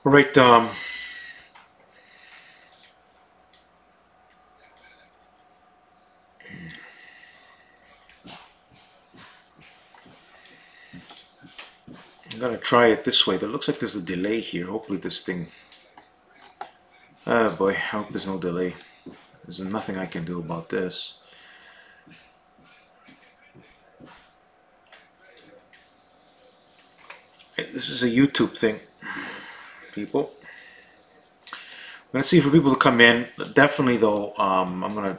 All right. I'm gonna try it this way. There looks like there's a delay here. Hopefully this thing. Oh boy, I hope there's no delay. There's nothing I can do about this. This is a YouTube thing, people. I'm gonna see for people to come in. Definitely though, I'm gonna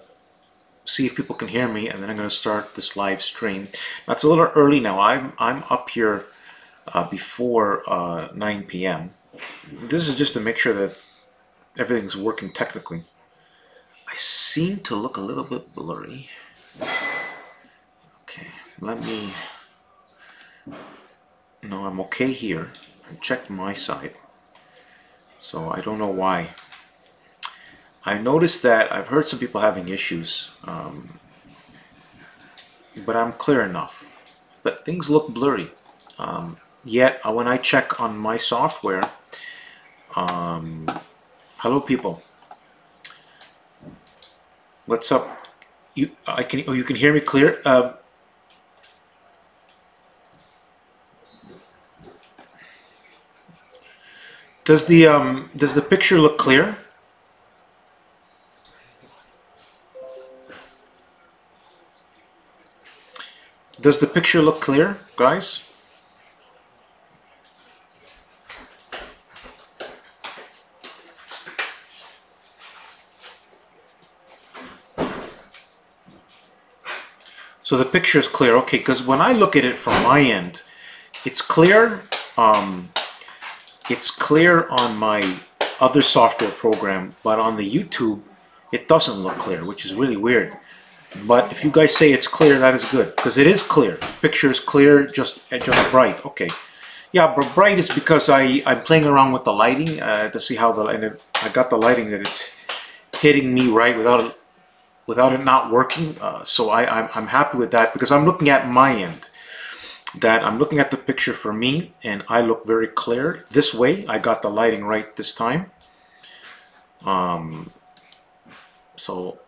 see if people can hear me, and then I'm gonna start this live stream. Now, it's a little early now. I'm up here before 9 p.m. This is just to make sure that everything's working technically. I seem to look a little bit blurry. Okay, let me. No, I'm okay here. I checked my side, so I don't know why. I noticed that I've heard some people having issues, but I'm clear enough. But things look blurry. Yet when I check on my software, hello people. What's up? You can hear me clear. Does the picture look clear? Does the picture look clear, guys? So the picture is clear, okay? Because when I look at it from my end, it's clear. It's clear on my other software program, but on the YouTube, it doesn't look clear, which is really weird. But if you guys say it's clear, that is good, because it is clear. The picture is clear, just bright. Okay, yeah, but bright is because I'm playing around with the lighting to see how I got the lighting that it's hitting me right without it not working. So I'm happy with that, because I'm looking at my end. That I'm looking at the picture for me, and I look very clear this way. I got the lighting right this time. So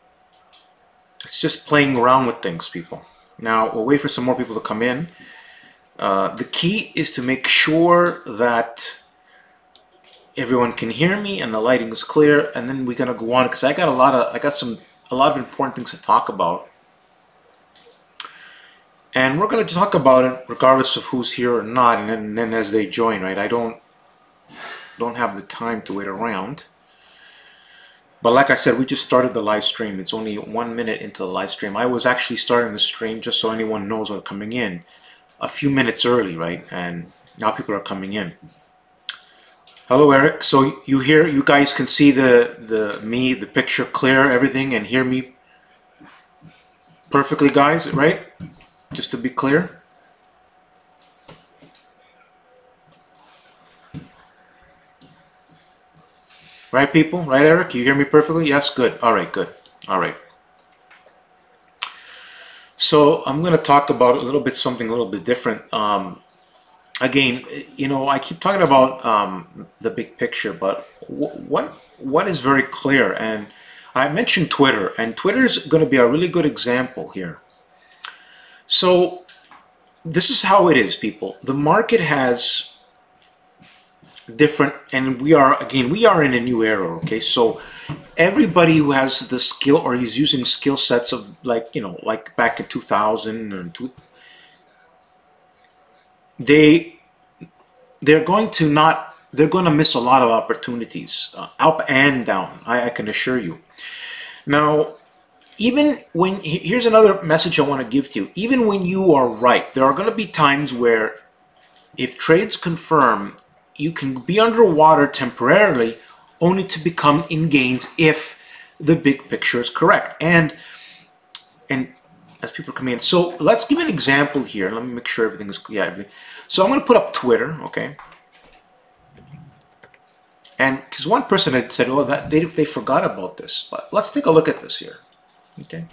it's just playing around with things, people. Now we'll wait for some more people to come in. The key is to make sure that everyone can hear me and the lighting is clear, and then we're gonna go on, because I got a lot of important things to talk about. And we're going to talk about it regardless of who's here or not, and then as they join, right? I don't have the time to wait around. But like I said, we just started the live stream. It's only 1 minute into the live stream. I was actually starting the stream, just so anyone knows what's coming in, a few minutes early, right? And now people are coming in. Hello, Eric. So you guys can see the picture clear, everything, and hear me perfectly, guys, right? Just to be clear. Right, people? Right, Eric? You hear me perfectly? Yes? Good. All right, good. All right. So I'm going to talk about something a little bit different. Again, you know, I keep talking about the big picture, but what is very clear, and I mentioned Twitter, and Twitter is going to be a really good example here. So this is how it is, people. The market has different, and we are in a new era, okay? So everybody who has the skill or is using skill sets of, like, you know, like back in 2000 and they're going to miss a lot of opportunities, up and down, I can assure you. Now, even when, here's another message I want to give to you. Even when you are right, there are going to be times where, if trades confirm, you can be underwater temporarily, only to become in gains if the big picture is correct. And as people come in, so let's give an example here. Let me make sure everything is clear. Yeah, so I'm going to put up Twitter, okay? And because one person had said, "Oh, that they forgot about this," but let's take a look at this here. Okay.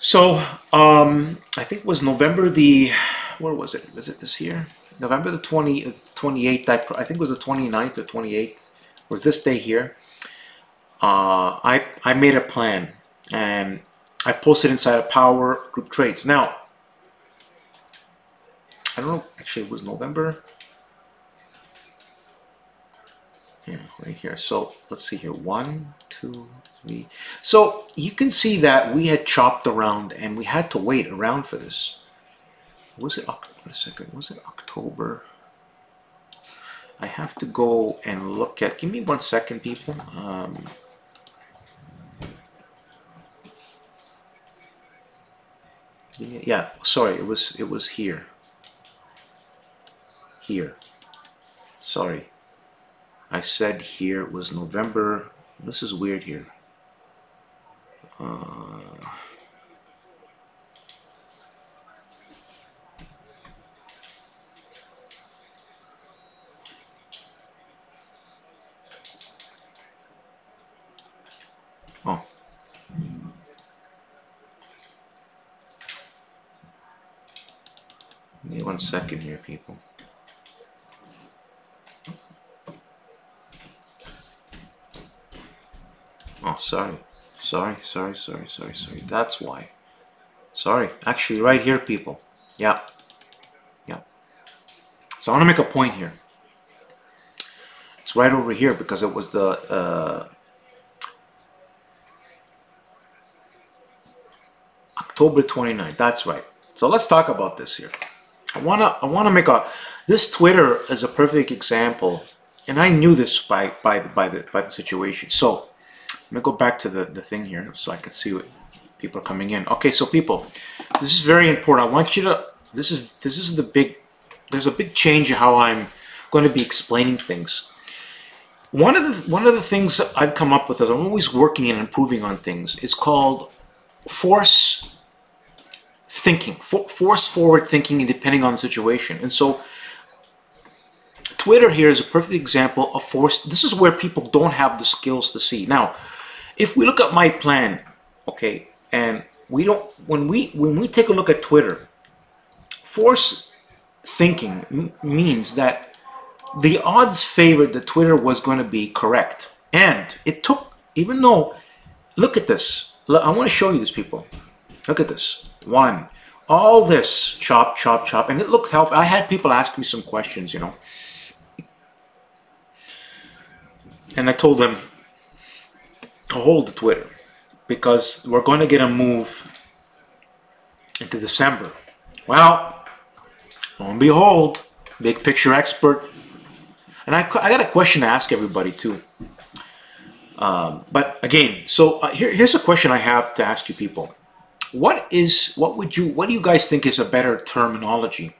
So I think it was November the, where was it? Was it this year? November the 28th, I think it was the 29th or 28th, was this day here. I made a plan and I posted inside of Power Group Trades. Now, I don't know, actually it was November. Yeah, right here. So let's see here, 1, 2, 3. So you can see that we had chopped around and we had to wait around for this. Was it, wait a second, was it October? I have to go and look at, give me 1 second, people. Yeah, sorry, it was here. Here. Sorry. I said here it was November. This is weird here. Oh. Give me 1 second here, people. Oh, sorry. Sorry. That's why. Sorry. Actually, right here, people. Yeah. Yeah. So I want to make a point here. It's right over here because it was the October 29th. That's right. So let's talk about this here. I wanna make a, this Twitter is a perfect example, and I knew this by the situation. So let me go back to the thing here so I can see what people are coming in. Okay, so people, this is very important. I want you to, this is the big, there's a big change in how I'm going to be explaining things. One of the things that I've come up with, as I'm always working and improving on things, is called force thinking, force forward thinking, depending on the situation. And so Twitter here is a perfect example of force. This is where people don't have the skills to see. Now, if we look at my plan, okay, and we don't, when we take a look at Twitter, force thinking means that the odds favored that Twitter was going to be correct. And it took, even though, look at this. I want to show you this, people. Look at this. One, all this chop, and it looked help. I had people ask me some questions, you know, and I told them to hold the Twitter because we're going to get a move into December. Well, lo and behold, big picture expert, and I got a question to ask everybody too. But again, so here's a question I have to ask you people. What do you guys think is a better terminology?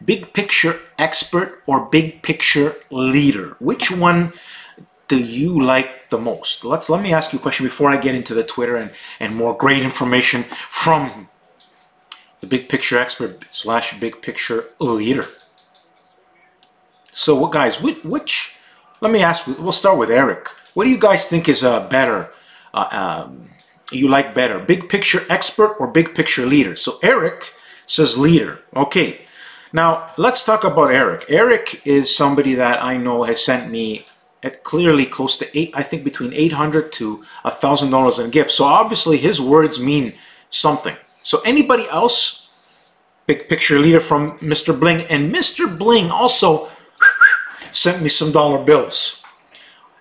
Big picture expert or big picture leader? Which one do you like the most? Let me ask you a question before I get into the Twitter and more great information from the big picture expert / big picture leader. So what, guys, which let me ask, we'll start with Eric. What do you guys think is better? You like better, big picture expert or big picture leader? So Eric says leader. Okay, now let's talk about Eric. Eric is somebody that I know has sent me at clearly close to I think between $800 to $1,000 in gifts. So obviously his words mean something. So anybody else? Big picture leader from Mr. Bling, and Mr. Bling also sent me some dollar bills.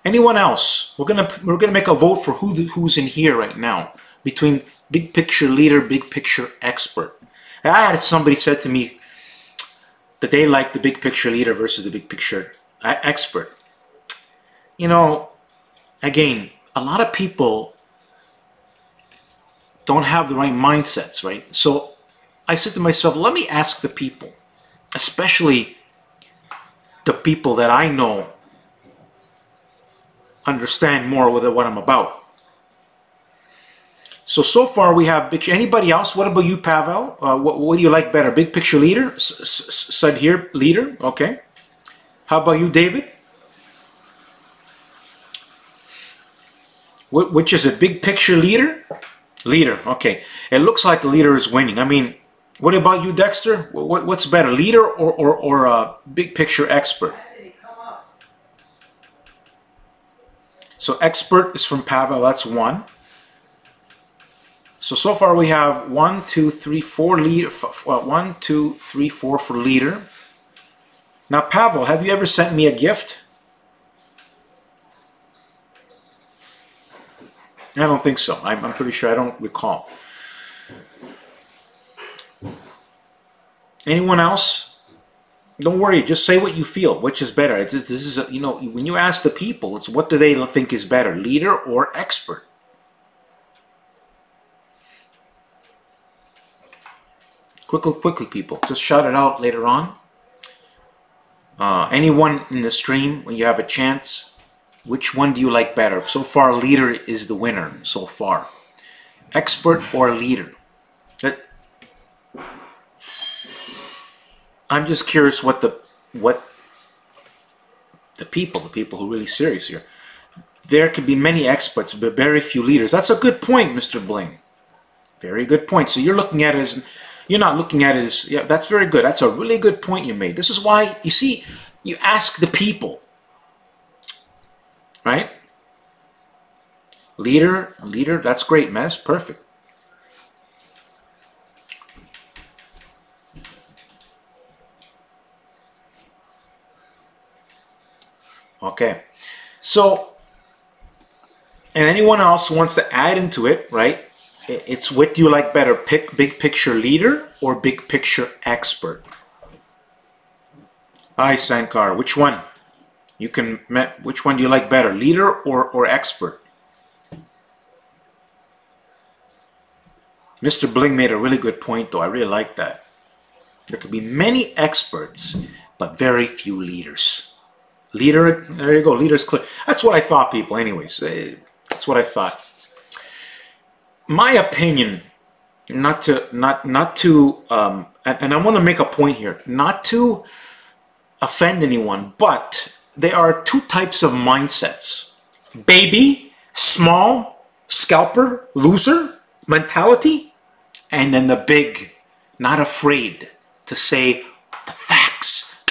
Anyone else? We're gonna make a vote for who's in here right now between big picture leader, big picture expert. I had somebody said to me that they like the big picture leader versus the big picture expert. You know, again, a lot of people don't have the right mindsets, right? So I said to myself, let me ask the people, especially the people that I know understand more with what I'm about. So far we have anybody else? What about you, Pavel? What do you like better? Big picture leader? Said here, leader. Okay. How about you, David? Which is a big picture leader Leader, okay. It looks like the leader is winning. I mean, what about you, Dexter? What's better, leader or big picture expert? So expert is from Pavel, that's 1. So far we have 1, 2, 3, 4 leader. 1, 2, 3, 4 for leader. Now, Pavel, have you ever sent me a gift? I don't think so. I'm pretty sure. I don't recall. Anyone else? Don't worry. Just say what you feel. Which is better? This is you know, when you ask the people, it's what do they think is better, leader or expert? Quickly, people. Just shout it out later on. Anyone in the stream, when you have a chance, which one do you like better? So far, leader is the winner. So far, expert or leader? I'm just curious what the people who are really serious here. There could be many experts, but very few leaders. That's a good point, Mr. Bling. Very good point. So you're looking at it as, you're not looking at it as, yeah, that's very good. That's a really good point you made. This is why, you see, you ask the people, right? Leader, that's great, man. That's perfect. Okay, so, and anyone else wants to add into it, right? It's what do you like better, big picture leader or big picture expert? Hi, Sankar, which one? Which one do you like better, leader or expert? Mr. Bling made a really good point, though. I really like that. There could be many experts, but very few leaders. Leader, there you go. Leader's clear. That's what I thought, people. Anyways, that's what I thought. My opinion, and I want to make a point here, not to offend anyone, but there are 2 types of mindsets: baby, small, scalper, loser mentality, and then the big, not afraid to say the facts,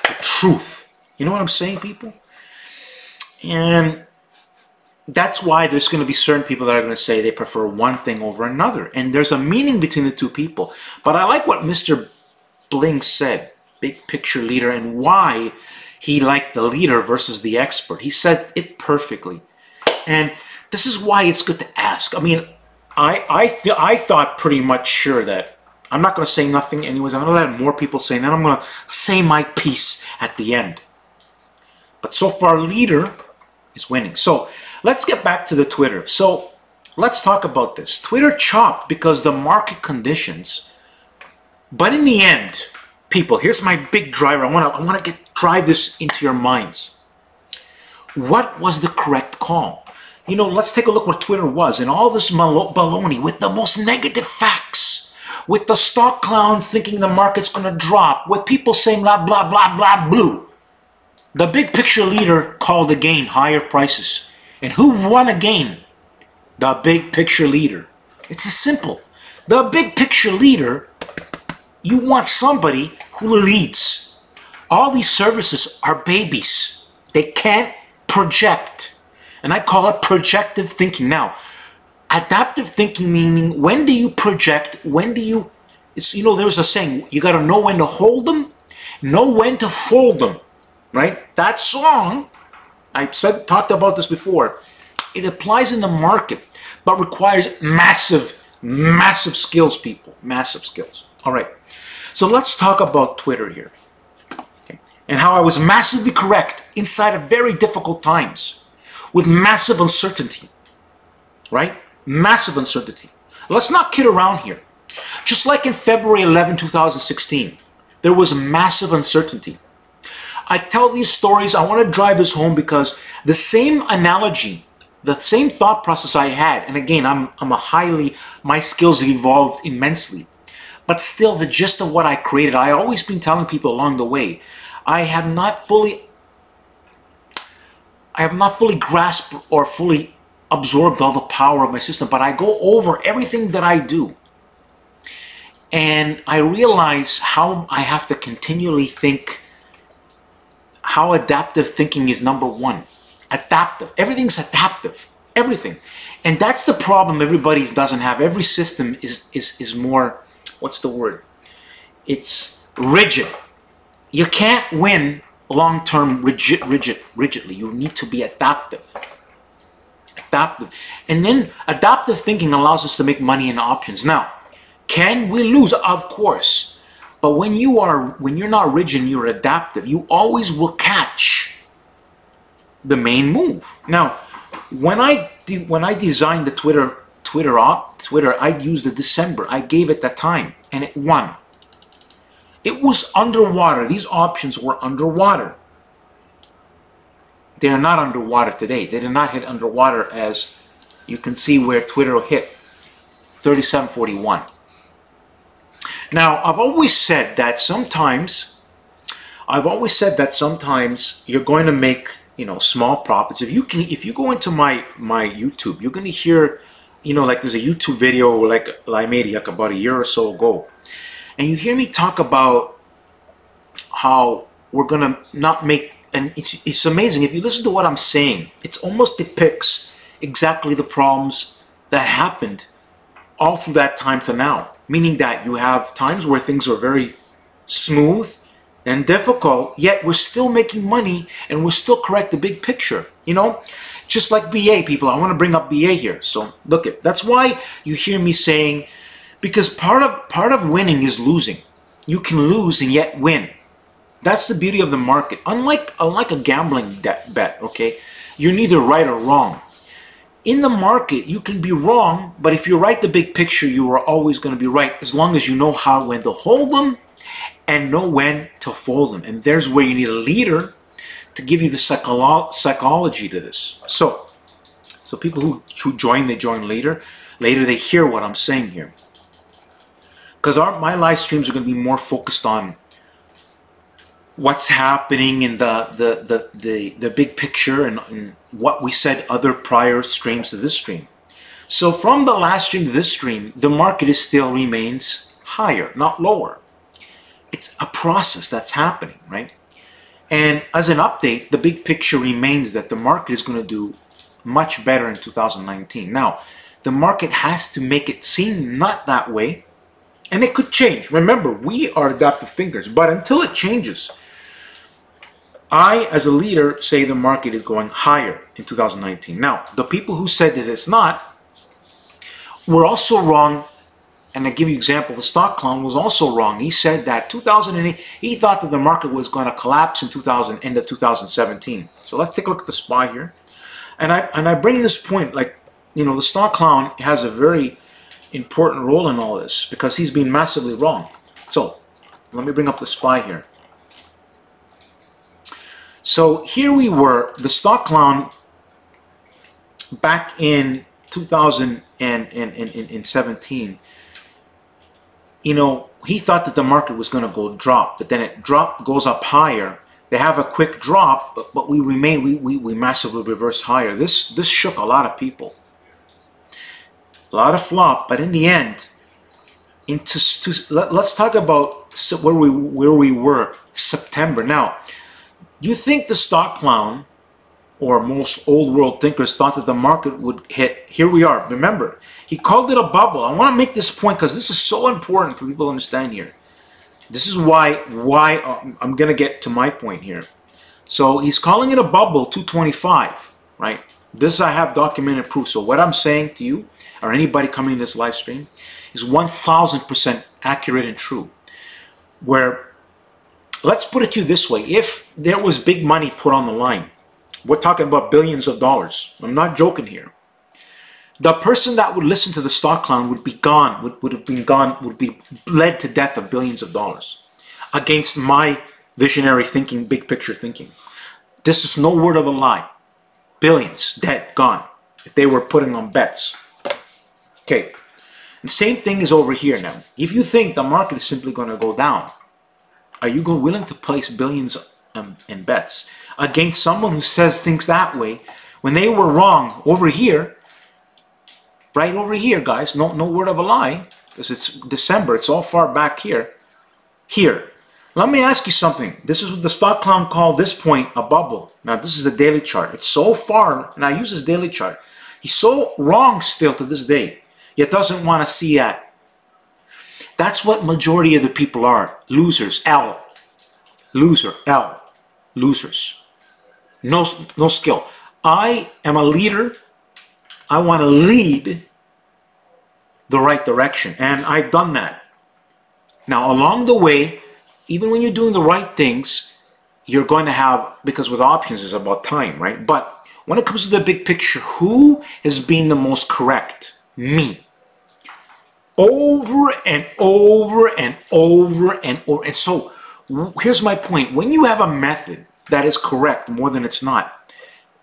the truth. You know what I'm saying, people? And that's why there's going to be certain people that are going to say they prefer one thing over another. And there's a meaning between the 2 people. But I like what Mr. Bling said, big picture leader, and why he liked the leader versus the expert. He said it perfectly. And this is why it's good to ask. I mean, I thought pretty much sure that I'm not going to say nothing anyways. I'm going to let more people say, and then I'm going to say my piece at the end. But so far, leader is winning. So let's get back to the Twitter. So let's talk about this. Twitter chopped because the market conditions. But in the end, people, here's my big driver. I want to drive this into your minds. What was the correct call? You know, let's take a look where Twitter was and all this baloney with the most negative facts, with the stock clown thinking the market's going to drop, with people saying blah, blah, blah, blah, blue. The big picture leader called again higher prices. And who won again? The big picture leader. It's as simple. The big picture leader, you want somebody who leads. All these services are babies. They can't project. And I call it projective thinking. Now, adaptive thinking meaning when do you project, when do you, it's, you know, there's a saying, you got to know when to hold them, know when to fold them. Right? That song, I talked about this before, it applies in the market, but requires massive skills, people. Massive skills. All right. So let's talk about Twitter here. Okay. And how I was massively correct inside of very difficult times with massive uncertainty. Right? Massive uncertainty. Let's not kid around here. Just like in February 11, 2016, there was massive uncertainty. I tell these stories, I want to drive this home because the same analogy, the same thought process I had, and again, my skills have evolved immensely, but still the gist of what I created, I always been telling people along the way, I have not fully grasped or fully absorbed all the power of my system, but I go over everything that I do. And I realize how I have to continually think, how adaptive thinking is number one. Adaptive. Everything's adaptive. Everything. And that's the problem everybody doesn't have. Every system is more, what's the word? It's rigid. You can't win long-term rigidly. You need to be adaptive. Adaptive. And then adaptive thinking allows us to make money in options. Now, can we lose? Of course. But when you're not rigid, you're adaptive, you always will catch the main move. Now, when I designed the Twitter, I used the December. I gave it that time, and it won. It was underwater. These options were underwater. They are not underwater today. They did not hit underwater, as you can see where Twitter hit 37.41. Now, I've always said that sometimes you're going to make, you know, small profits. If you go into my YouTube, you're going to hear, you know, like there's a YouTube video like I made like about a year or so ago, and you hear me talk about how we're going to not make, and it's amazing. If you listen to what I'm saying, it almost depicts exactly the problems that happened all through that time to now. Meaning that you have times where things are very smooth and difficult, yet we're still making money and we're still correct the big picture. You know, just like BA, people. I want to bring up BA here. So look at, that's why you hear me saying, because part of winning is losing. You can lose and yet win. That's the beauty of the market. Unlike a gambling bet, okay, you're neither right or wrong. In the market, you can be wrong, but if you write the big picture, you are always going to be right, as long as you know when to hold them and know when to fold them. And there's where you need a leader to give you the psychology to this. So people who join, they join later. Later, they hear what I'm saying here. Because my live streams are going to be more focused on what's happening in the big picture and what we said other prior streams to this stream. So from the last stream to this stream, the market still remains higher, not lower. It's a process that's happening, right? And as an update, the big picture remains that the market is going to do much better in 2019. Now, the market has to make it seem not that way, and it could change. Remember, we are adaptive thinkers, but until it changes, I, as a leader, say the market is going higher in 2019. Now, the people who said that it's not were also wrong. And I give you an example, the stock clown was also wrong. He said that 2008, he thought that the market was going to collapse in end of 2017. So let's take a look at the SPY here. And I bring this point, like, you know, the stock clown has a very important role in all this because he's been massively wrong. So let me bring up the SPY here. So here we were, the stock clown back in 2017, you know, he thought that the market was going to go drop, but then it goes up higher. They have a quick drop, but we massively reverse higher. This shook a lot of people. A lot of flop, but in the end, let's talk about where we were September. Now, you think the stock clown, or most old world thinkers, thought that the market would hit, here we are. Remember, he called it a bubble. I want to make this point because this is so important for people to understand here. This is why I'm going to get to my point here. So he's calling it a bubble, 225, right? This I have documented proof. So what I'm saying to you, or anybody coming to this live stream, is 1000% accurate and true. Where, let's put it to you this way. If there was big money put on the line, we're talking about billions of dollars. I'm not joking here. The person that would listen to the stock clown would be gone, would be led to death of billions of dollars against my visionary thinking, big picture thinking. This is no word of a lie. Billions, dead, gone, if they were putting on bets. Okay, the same thing is over here now. If you think the market is simply going to go down, are you willing to place billions in bets against someone who says things that way when they were wrong over here? Right over here, guys. No word of a lie, because it's December. It's all far back here. Here. Let me ask you something. This is what the stock clown called this point a bubble. Now, this is the daily chart. It's so far, and I use this daily chart. He's so wrong still to this day, yet doesn't want to see that. That's what majority of the people are. Losers. L. Loser. L. Losers. No skill. I am a leader. I want to lead the right direction, and I've done that. Now, along the way, even when you're doing the right things, you're going to have, because with options it's about time, right? But when it comes to the big picture, who has been the most correct? Me. Over and over and over and over. And so, here's my point. When you have a method that is correct more than it's not,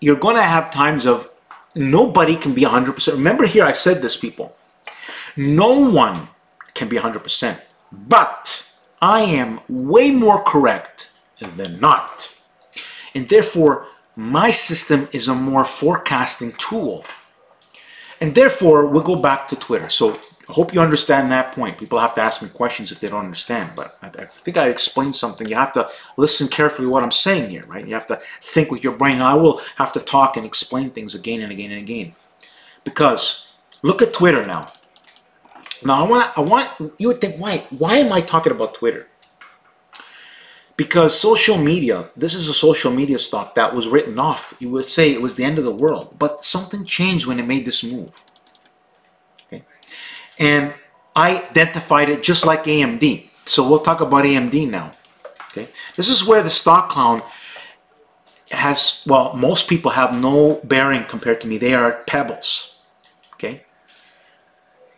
you're going to have times of nobody can be 100%. Remember here, I said this, people. No one can be 100%. But I am way more correct than not. And therefore, my system is a more forecasting tool. And therefore, we'll go back to Twitter. So I hope you understand that point. People have to ask me questions if they don't understand. But I think I explained something. You have to listen carefully what I'm saying here, right? You have to think with your brain. And I will have to talk and explain things again and again and again. Because look at Twitter now. Now, I want you would think, why am I talking about Twitter? Because social media, this is a social media stock that was written off. You would say it was the end of the world, but something changed when it made this move. Okay, and I identified it just like AMD. So we'll talk about AMD now. Okay, this is where the stock clown has, well, most people have no bearing compared to me. They are pebbles. Okay.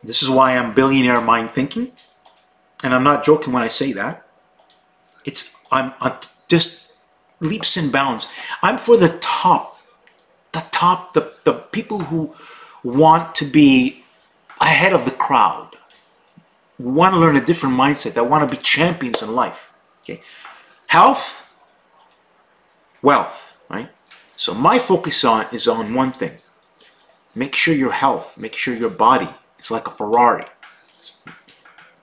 This is why I'm billionaire mind thinking, and I'm not joking when I say that. I'm just leaps and bounds. I'm for the top, the people who want to be ahead of the crowd, who want to learn a different mindset, that want to be champions in life. Okay, health, wealth, right? So my focus is on one thing: make sure your health, make sure your body. It's like a Ferrari. It's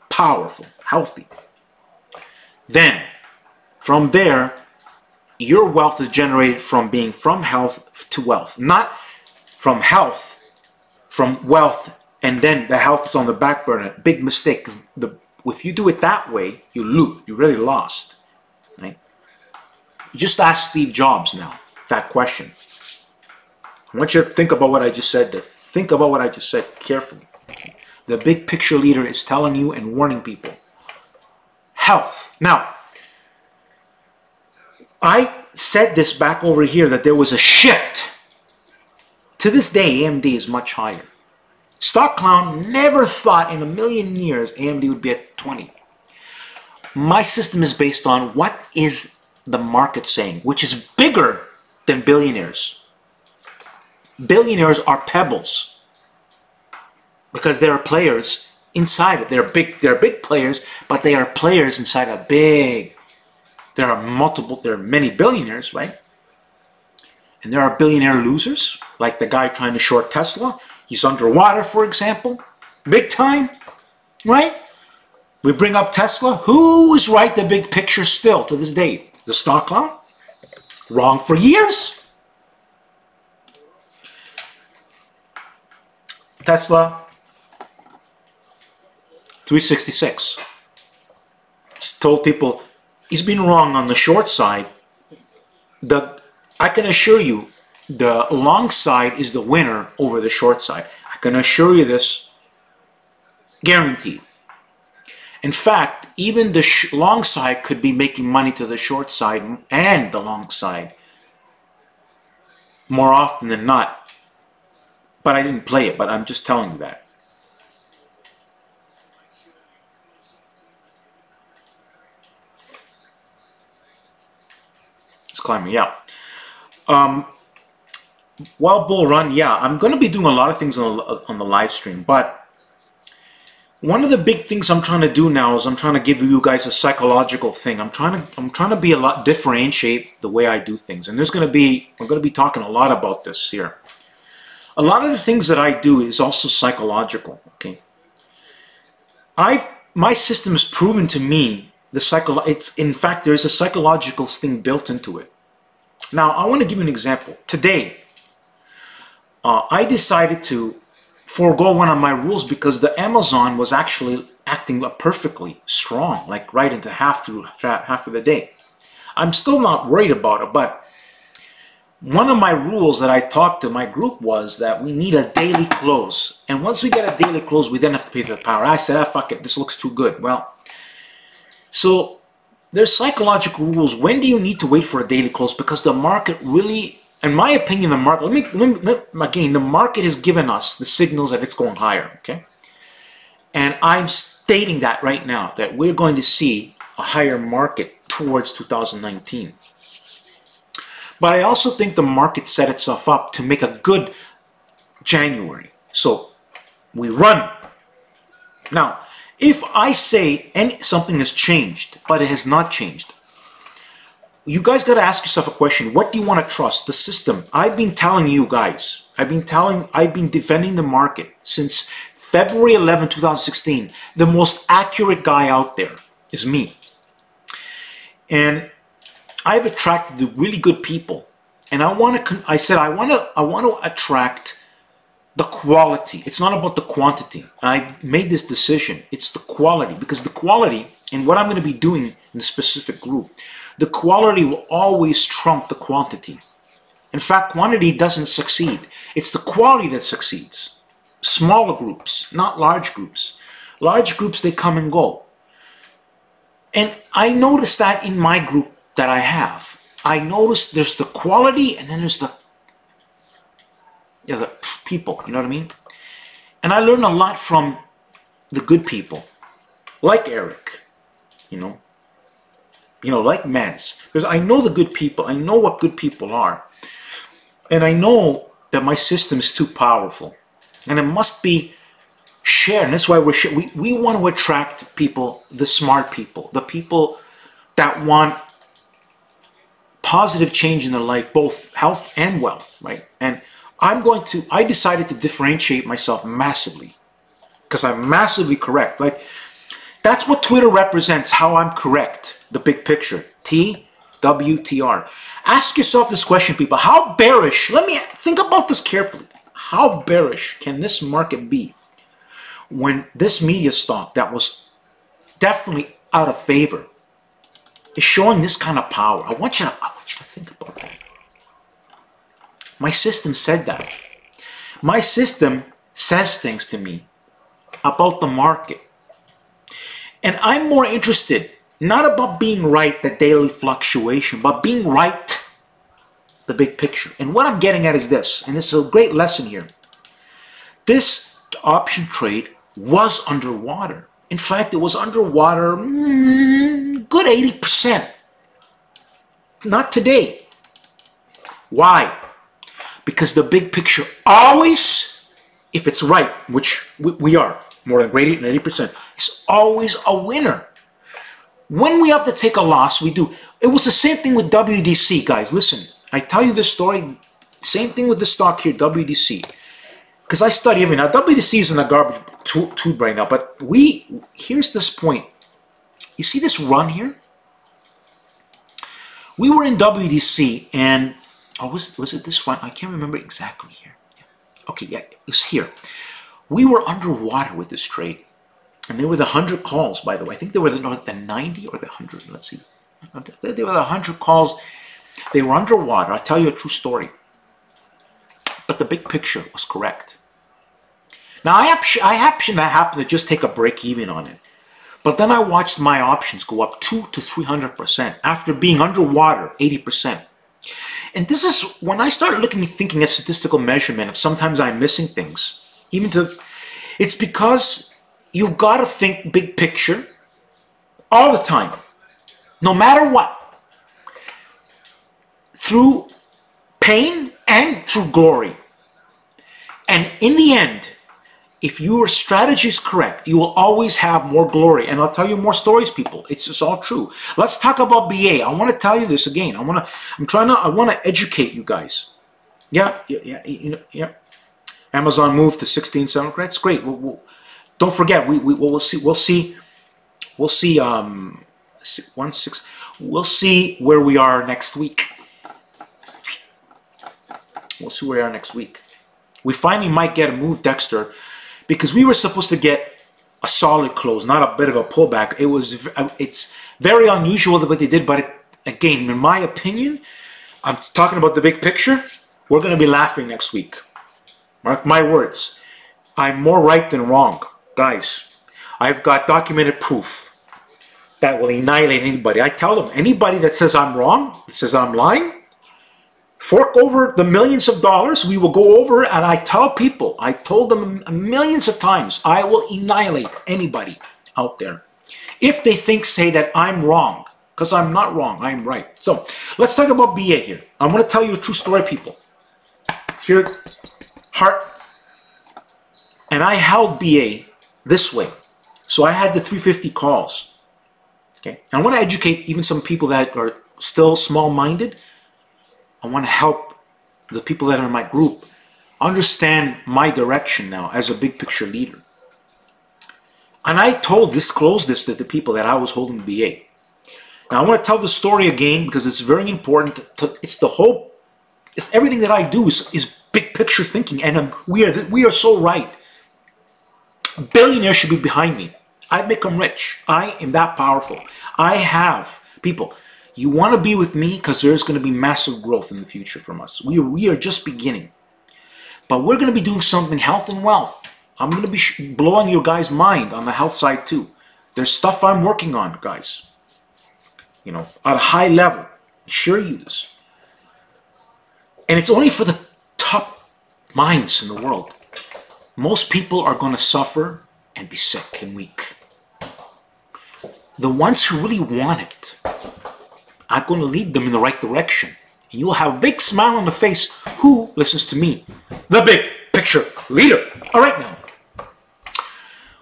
powerful, healthy. Then, from there, your wealth is generated from being from health to wealth. Not from health, from wealth, and then the health is on the back burner. Big mistake, because if you do it that way, you lose. You really lost. Right? Just ask Steve Jobs now that question. I want you to think about what I just said there. Think about what I just said carefully. The big picture leader is telling you and warning people. Health. Now, I said this back over here that there was a shift. To this day, AMD is much higher. Stock clown never thought in a million years AMD would be at 20. My system is based on what is the market saying, which is bigger than billionaires. Billionaires are pebbles. Because there are players inside it. They're big players, but they are players inside a big. There are many billionaires, right? And there are billionaire losers, like the guy trying to short Tesla. He's underwater, for example. Big time, right? We bring up Tesla. Who is right the big picture still to this day? The stock clown? Wrong for years. Tesla. 366. It's told people he's been wrong on the short side. I can assure you the long side is the winner over the short side. I can assure you this, guaranteed. In fact, even the long side could be making money to the short side and the long side more often than not. But I didn't play it, but I'm just telling you that. Climbing, yeah. While bull run, yeah, I'm going to be doing a lot of things on the live stream, but one of the big things I'm trying to do now is I'm trying to give you guys a psychological thing. I'm trying to differentiate the way I do things, and we're going to be talking a lot about this here. A lot of the things that I do is also psychological, okay? My system has proven to me in fact, there's a psychological thing built into it. Now, I want to give you an example. Today, I decided to forego one of my rules because the Amazon was actually acting perfectly strong, like right into half of the day. I'm still not worried about it, but one of my rules that I talked to my group was that we need a daily close. And once we get a daily close, we then have to pay for the power. I said, ah, fuck it, this looks too good. Well, so there's psychological rules. When do you need to wait for a daily close? Because the market really, in my opinion, the market, again, the market has given us the signals that it's going higher, okay? And I'm stating that right now, that we're going to see a higher market towards 2019. But I also think the market set itself up to make a good January. So we run. Now, if I say something has changed, but it has not changed, you guys got to ask yourself a question. What do you want to trust? The system. I've been telling you guys, I've been defending the market since February 11, 2016. The most accurate guy out there is me. And I've attracted the really good people. And I want to attract the quality. It's not about the quantity. I made this decision. It's the quality, because the quality, and what I'm going to be doing in the specific group, the quality will always trump the quantity. In fact, quantity doesn't succeed. It's the quality that succeeds. Smaller groups, not large groups. Large groups, they come and go. And I noticed that in my group that I have. I noticed there's the quality and then there's the people, you know what I mean? And I learned a lot from the good people, like Eric, you know, like Maz. Because I know the good people. I know what good people are. And I know that my system is too powerful. And it must be shared. And that's why we want to attract people, the smart people, the people that want positive change in their life, both health and wealth, right? And I decided to differentiate myself massively because I'm massively correct. Like, that's what Twitter represents, how I'm correct, the big picture, TWTR. Ask yourself this question, people. How bearish, let me think about this carefully. How bearish can this market be when this media stock that was definitely out of favor is showing this kind of power? I want you to think about that. My system said that. My system says things to me about the market. And I'm more interested, not about being right, the daily fluctuation, but being right, the big picture. And what I'm getting at is this, and it's a great lesson here. This option trade was underwater. In fact, it was underwater good 80%. Not today. Why? Because the big picture always, if it's right, which we are, more than greater than 80%, is always a winner. When we have to take a loss, we do. It was the same thing with WDC, guys. Listen, I tell you this story, same thing with the stock here, WDC. Because I study everything. Now, WDC is in the garbage tube right now, but here's this point. You see this run here? We were in WDC, and was it this one? I can't remember exactly here. Yeah. Okay, yeah, it was here. We were underwater with this trade, and there were the 100 calls, by the way. I think they were the 90 or the 100. Let's see. They were the 100 calls. They were underwater. I'll tell you a true story. But the big picture was correct. Now, I happened to just take a break even on it. But then I watched my options go up 200 to 300% after being underwater 80%. And this is when I started thinking at statistical measurement, if sometimes I'm missing things. It's because you've got to think big picture all the time, no matter what. Through pain and through glory. And in the end, if your strategy is correct, you will always have more glory. And I'll tell you more stories, people. It's all true. Let's talk about BA. I want to tell you this again. I want to educate you guys. Yeah. Amazon moved to 16.7. That's great. Don't forget, we'll see. We'll see. 1.6. We'll see where we are next week. We'll see where we are next week. We finally might get a move, Dexter, because we were supposed to get a solid close, not a bit of a pullback. It's very unusual what they did, but again, in my opinion, I'm talking about the big picture. We're going to be laughing next week. Mark my words. I'm more right than wrong, guys. I've got documented proof that will annihilate anybody. I tell them, anybody that says I'm wrong, that says I'm lying, fork over the millions of dollars, we will go over, and I tell people, I told them millions of times, I will annihilate anybody out there. If they say that I'm wrong, because I'm not wrong, I'm right. So, let's talk about BA here. I'm going to tell you a true story, people. Here, heart, and I held BA this way. So I had the 350 calls. Okay, I want to educate even some people that are still small-minded. I want to help the people that are in my group understand my direction now as a big picture leader. And I disclosed this to the people that I was holding BA. Now I want to tell the story again because it's very important. It's everything that I do is big picture thinking, and we are so right. Billionaires should be behind me. I make them rich. I am that powerful. I have people. You want to be with me because there's going to be massive growth in the future from us. We are just beginning. But we're going to be doing something health and wealth. I'm going to be blowing your guys' mind on the health side too. There's stuff I'm working on, guys. You know, at a high level. I assure you this. And it's only for the top minds in the world. Most people are going to suffer and be sick and weak. The ones who really want it, I'm going to lead them in the right direction. And you'll have a big smile on the face who listens to me, the big picture leader. All right, now.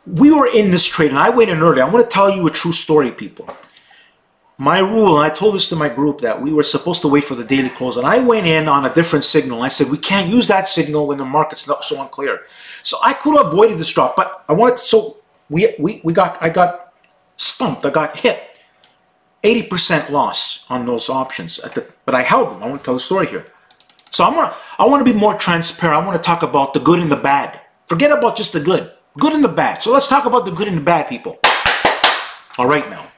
We were in this trade, and I went in early. I want to tell you a true story, people. My rule, and I told this to my group, that we were supposed to wait for the daily close. And I went in on a different signal. I said, we can't use that signal when the market's not so unclear. So I could have avoided this drop, but I wanted to, so I got stumped. I got hit. 80% loss on those options, but I held them. I want to tell the story here. So I want to be more transparent. I want to talk about the good and the bad. Forget about just the good. Good and the bad. So let's talk about the good and the bad, people. All right, now.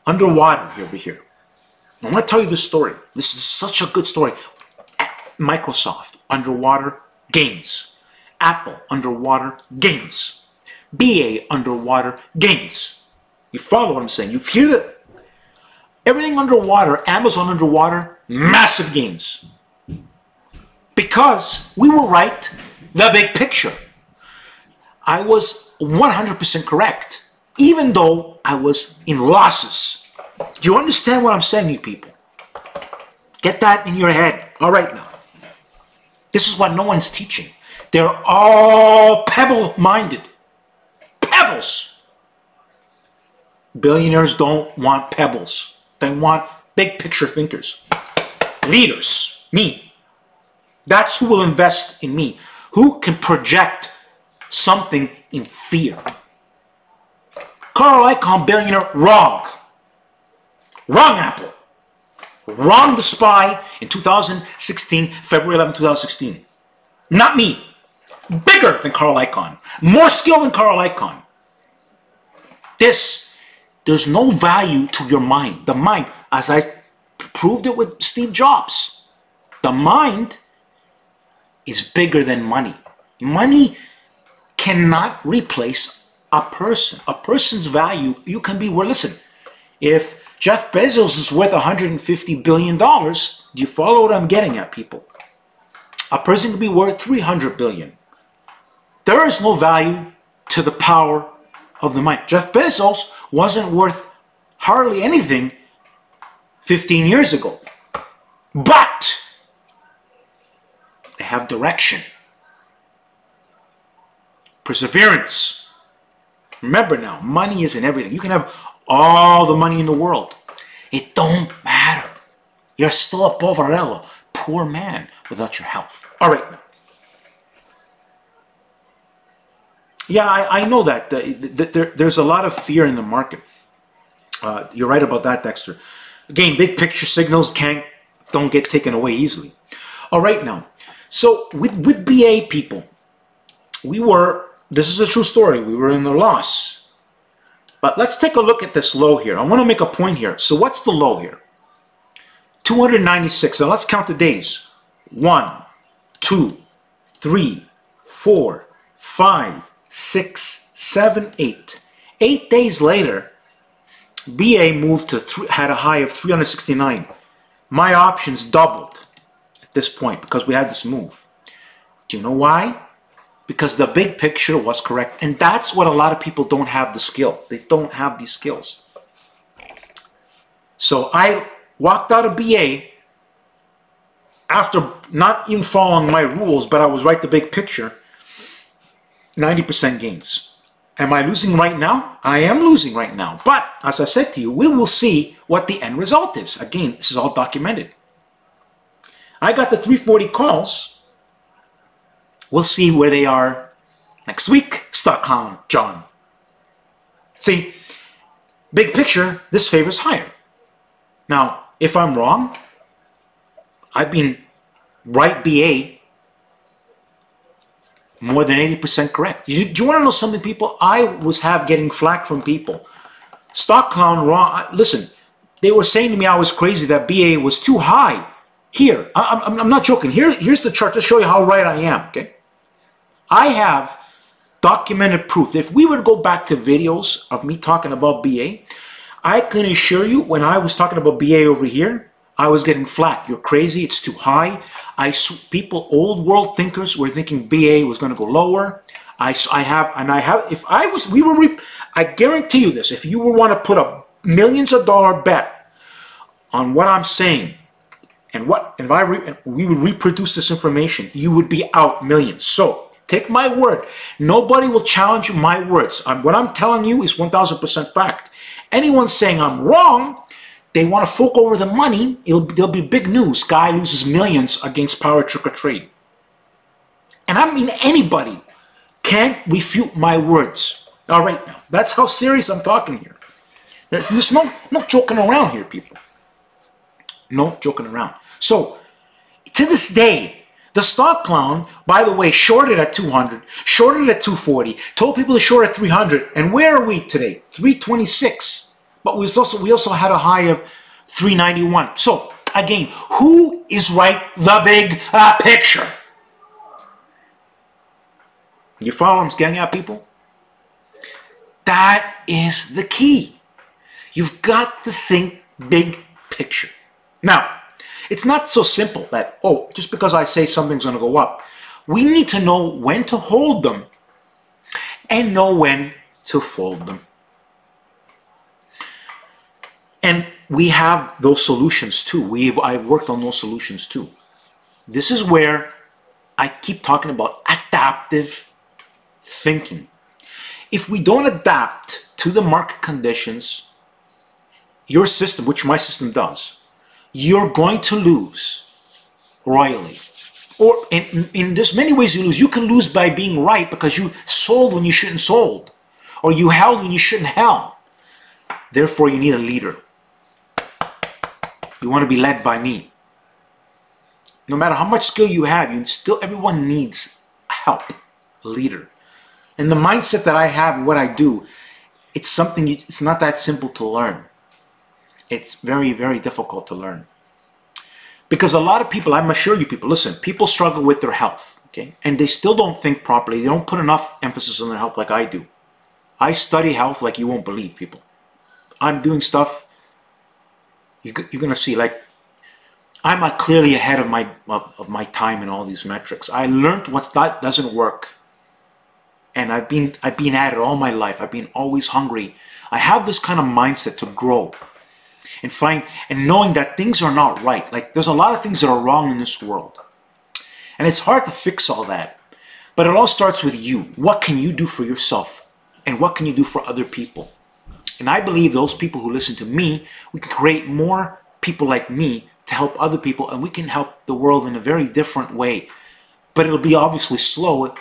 Underwater over here. I want to tell you this story. This is such a good story. Microsoft, underwater, gains. Apple, underwater, gains. BA, underwater, gains. You follow what I'm saying? You hear that? Everything underwater, Amazon underwater, massive gains. Because we were right, the big picture. I was 100% correct, even though I was in losses. Do you understand what I'm saying, you people? Get that in your head. All right, now. This is what no one's teaching. They're all pebble-minded. Pebbles. Billionaires don't want pebbles. They want big picture thinkers. Leaders. Me. That's who will invest in me. Who can project something in fear. Carl Icahn, billionaire, wrong. Wrong, Apple. Wrong, the spy in 2016, February 11, 2016. Not me. Bigger than Carl Icahn. More skill than Carl Icahn. There's no value to your mind. The mind, as I proved it with Steve Jobs, the mind is bigger than money. Money cannot replace a person. A person's value, you can be, well, listen, if Jeff Bezos is worth $150 billion, do you follow what I'm getting at, people? A person can be worth $300 billion. There is no value to the power of the mind. Jeff Bezos wasn't worth hardly anything 15 years ago. But they have direction. Perseverance. Remember now, money isn't everything. You can have all the money in the world. It don't matter. You're still a poverello, poor man without your health. All right, now. Yeah, I know that. There's a lot of fear in the market. You're right about that, Dexter. Again, big picture signals don't get taken away easily. All right, now, so with BA people, this is a true story, we were in the loss. But let's take a look at this low here. I want to make a point here. So what's the low here? 296. Now let's count the days. 1, 2, 3, 4, 5, 6, 7, 8. 8 days later, BA moved had a high of 369. My options doubled at this point because we had this move. Do you know why? Because the big picture was correct. And that's what a lot of people don't have the skill. They don't have these skills. So I walked out of BA after not even following my rules, but I was right the big picture. 90% gains. Am I losing right now? I am losing right now. But as I said to you, we will see what the end result is. Again, this is all documented. I got the 340 calls. We'll see where they are next week, Stock Clown John. See, big picture, this favors higher. Now, if I'm wrong, I've been right BA more than 80% correct. Do you want to know something, people? I was getting flack from people. Stock Clown wrong. Listen, they were saying to me I was crazy that BA was too high. Here, I'm not joking. Here's the chart to show you how right I am, okay? I have documented proof. If we were to go back to videos of me talking about BA, I can assure you when I was talking about BA over here, I was getting flack. You're crazy. It's too high. People, old world thinkers were thinking BA was going to go lower. I guarantee you this. If you would want to put a millions of dollar bet on what I'm saying, and we would reproduce this information, you would be out millions. So take my word. Nobody will challenge my words. What I'm telling you is 1,000% fact. Anyone saying I'm wrong, they want to fork over the money. There'll be big news. Guy loses millions against PowerTarget Trade. And I mean anybody can't refute my words. All right, now that's how serious I'm talking here. There's no joking around here, people. No joking around. So to this day, the Stock Clown, by the way, shorted at 200, shorted at 240, told people to short at 300. And where are we today? 326. But we also had a high of 391. So again, who is right? The big picture. You follow what I'm getting at, people? That is the key. You've got to think big picture. Now, it's not so simple that, oh, just because I say something's going to go up. We need to know when to hold them and know when to fold them. And we have those solutions too. I've worked on those solutions too. This is where I keep talking about adaptive thinking. If we don't adapt to the market conditions, your system, which my system does, you're going to lose royally. Or in there's many ways you lose. You can lose by being right because you sold when you shouldn't sold. Or you held when you shouldn't held. Therefore, you need a leader. You want to be led by me. No matter how much skill you have, everyone needs help, a leader. And the mindset that I have and what I do, it's not that simple to learn. It's very, very difficult to learn. Because a lot of people, I'm assure you people, listen, people struggle with their health, okay? And they still don't think properly. They don't put enough emphasis on their health like I do. I study health like you won't believe, people. I'm doing stuff you're going to see, like, I'm clearly ahead of my time in all these metrics. I learned what that doesn't work. And I've been at it all my life. I've been always hungry. I have this kind of mindset to grow. And knowing that things are not right. Like, there's a lot of things that are wrong in this world. And it's hard to fix all that. But it all starts with you. What can you do for yourself? And what can you do for other people? And I believe those people who listen to me, we can create more people like me to help other people. And we can help the world in a very different way. But it'll be obviously slow.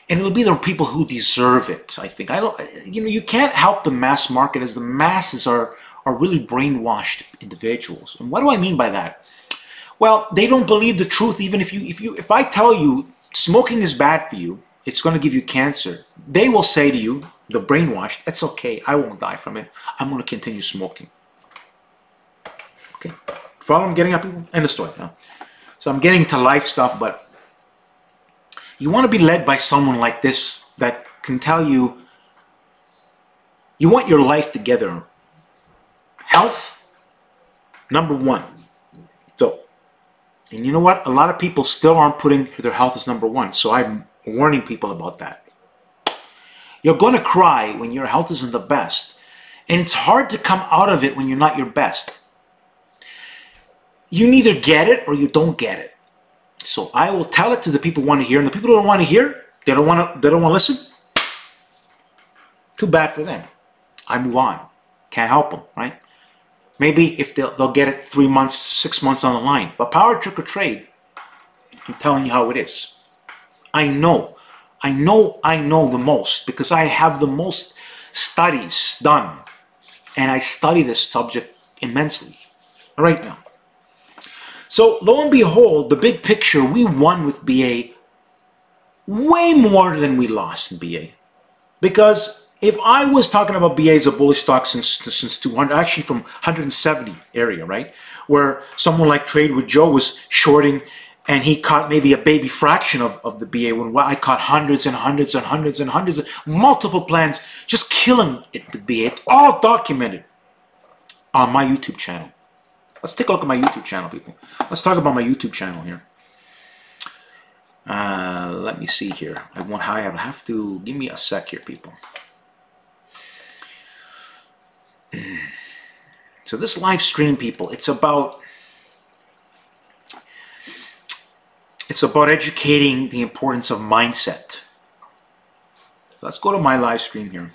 And it'll be the people who deserve it, I think. I don't, you know, you can't help the mass market, as the masses are really brainwashed individuals. And what do I mean by that? Well, they don't believe the truth. Even if I tell you smoking is bad for you, it's going to give you cancer, they will say to you, the brainwashed, it's okay, I won't die from it, I'm going to continue smoking. Okay, follow I'm getting at, people? End of story now. So I'm getting to life stuff, but you want to be led by someone like this that can tell you, you want your life together. Health, number one. So, and you know what? A lot of people still aren't putting their health as number one. So I'm warning people about that. You're going to cry when your health isn't the best. And it's hard to come out of it when you're not your best. You neither get it or you don't get it. So I will tell it to the people who want to hear, and the people who don't want to hear, they don't want to listen. Too bad for them. I move on. Can't help them, right? Maybe if they'll get it 3 months, 6 months on the line. But power, trick, or trade, I'm telling you how it is. I know the most because I have the most studies done, and I study this subject immensely right now. So lo and behold, the big picture, we won with BA way more than we lost in BA. Because if I was talking about BA as a bullish stock since 200, actually from 170 area, right? Where someone like Trade with Joe was shorting and he caught maybe a baby fraction of the BA, when I caught hundreds and hundreds and hundreds and hundreds of multiple plans, just killing it with BA. It's all documented on my YouTube channel. Let's take a look at my YouTube channel, people. Let's talk about my YouTube channel here. Let me see here. I have to give me a sec here, people. So this live stream, people, it's about educating the importance of mindset. Let's go to my live stream here.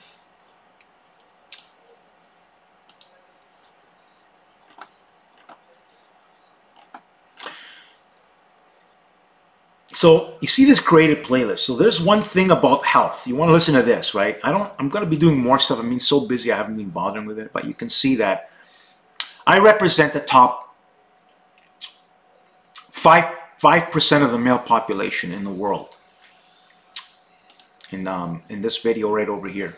So you see this created playlist. So there's one thing about health. You want to listen to this, right? I'm going to be doing more stuff. I've been so busy I haven't been bothering with it. But you can see that I represent the top 5% of the male population in the world. In this video right over here.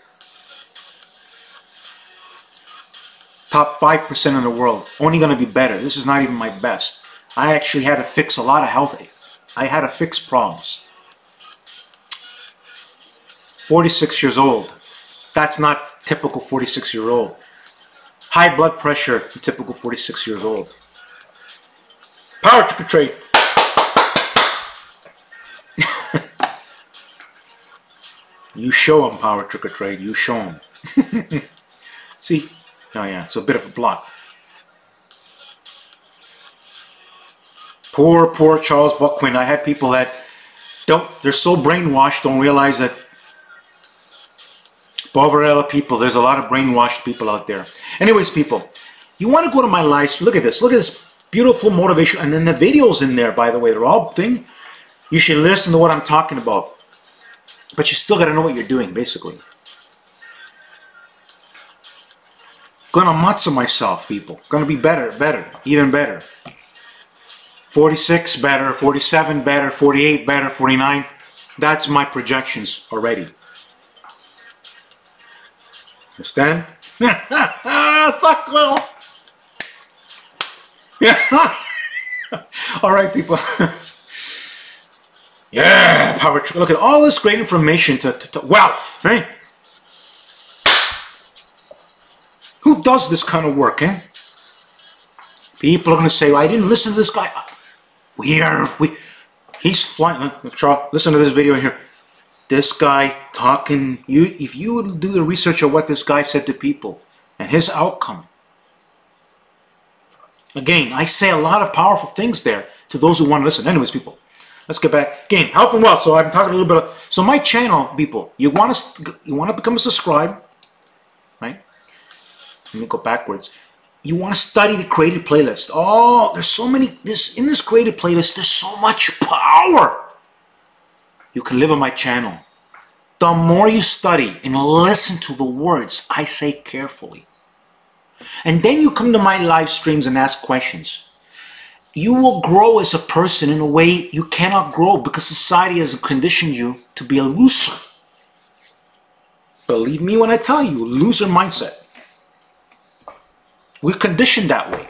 Top 5% in the world. Only going to be better. This is not even my best. I actually had to fix a lot of health. I had to fix problems. 46 years old. That's not typical 46-year-old. High blood pressure, typical 46 years old. Power, trick, or trade. You show them, power, trick, or trade. You show them. See? Oh yeah, it's a bit of a block. Poor Charles Buckwin. I had people that they're so brainwashed, don't realize that Poverella people, there's a lot of brainwashed people out there. Anyways, people, you want to go to my live stream. Look at this beautiful motivation. And then the videos in there, by the way, they're all thing. You should listen to what I'm talking about. But you still got to know what you're doing, basically. Gonna matzo myself, people. Gonna be better, even better. 46 better, 47 better, 48 better, 49. That's my projections already. Understand? Suck little. Yeah. All right, people. Yeah, power. Look at all this great information to wealth, right? Who does this kind of work, eh? People are going to say, well, I didn't listen to this guy. He's flying. Charles, listen to this video here. This guy talking, if you would do the research of what this guy said to people and his outcome. Again, I say a lot of powerful things there to those who want to listen. Anyways, people, let's get back. Again, health and wealth. So I'm talking a little bit of, so my channel, people, you want to become a subscribe, right? Let me go backwards. You want to study the created playlist. Oh, there's so many, in this created playlist, there's so much power. You can live on my channel. the more you study and listen to the words I say carefully, and then you come to my live streams and ask questions, you will grow as a person in a way you cannot grow because society has conditioned you to be a loser. Believe me when I tell you, loser mindset. We're conditioned that way.